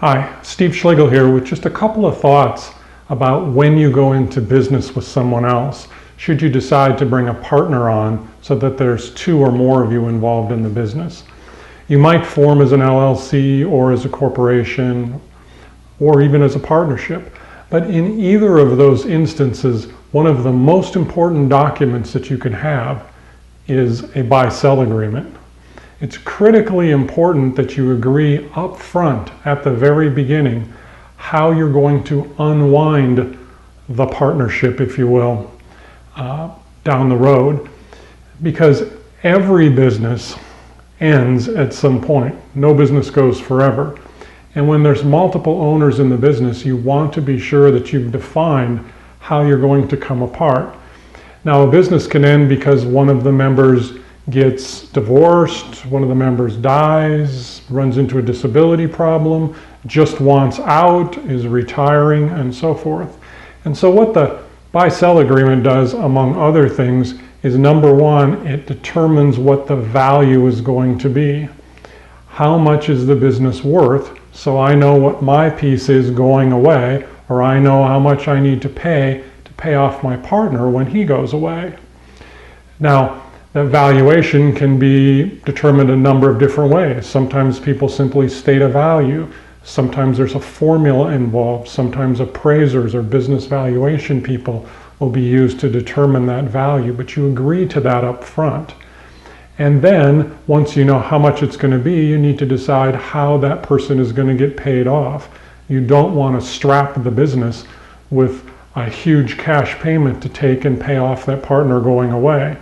Hi, Steve Schlagel here with just a couple of thoughts about when you go into business with someone else, should you decide to bring a partner on so that there's two or more of you involved in the business. You might form as an LLC or as a corporation or even as a partnership, but in either of those instances, one of the most important documents that you can have is a buy-sell agreement. It's critically important that you agree up front at the very beginning how you're going to unwind the partnership, if you will, down the road, because every business ends at some point. No business goes forever. And when there's multiple owners in the business, you want to be sure that you've defined how you're going to come apart. Now, a business can end because one of the members gets divorced, one of the members dies, runs into a disability problem, just wants out, is retiring, and so forth. And so what the buy-sell agreement does, among other things, is number one, it determines what the value is going to be. How much is the business worth? So I know what my piece is going away, or I know how much I need to pay off my partner when he goes away. Now, that valuation can be determined a number of different ways. Sometimes people simply state a value. Sometimes there's a formula involved. Sometimes appraisers or business valuation people will be used to determine that value, but you agree to that up front. And then, once you know how much it's going to be, you need to decide how that person is going to get paid off. You don't want to strap the business with a huge cash payment to take and pay off that partner going away.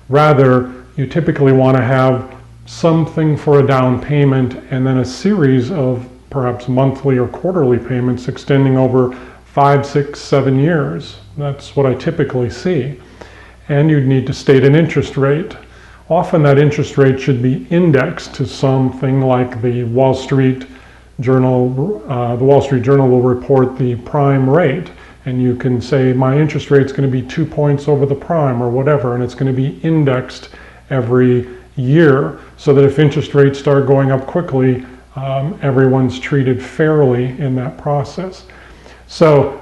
Rather, you typically want to have something for a down payment and then a series of perhaps monthly or quarterly payments extending over 5, 6, 7 years. That's what I typically see. And you'd need to state an interest rate. Often that interest rate should be indexed to something like the Wall Street Journal. The Wall Street Journal will report the prime rate. And you can say, my interest rate is going to be 2 points over the prime or whatever, and it's going to be indexed every year so that if interest rates start going up quickly, everyone's treated fairly in that process. So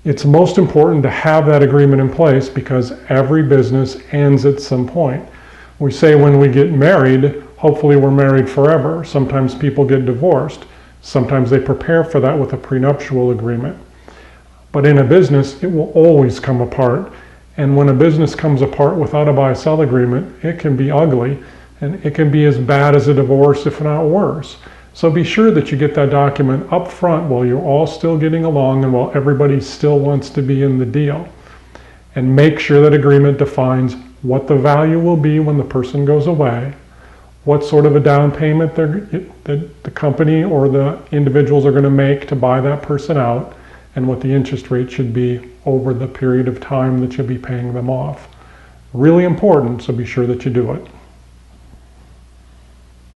it's most important to have that agreement in place because every business ends at some point. We say when we get married, hopefully we're married forever. Sometimes people get divorced. Sometimes they prepare for that with a prenuptial agreement. But in a business, it will always come apart. And when a business comes apart without a buy-sell agreement, it can be ugly, and it can be as bad as a divorce, if not worse. So be sure that you get that document up front while you're all still getting along and while everybody still wants to be in the deal. And make sure that agreement defines what the value will be when the person goes away, what sort of a down payment that the company or the individuals are going to make to buy that person out, and what the interest rate should be over the period of time that you'll be paying them off. Really important, so be sure that you do it.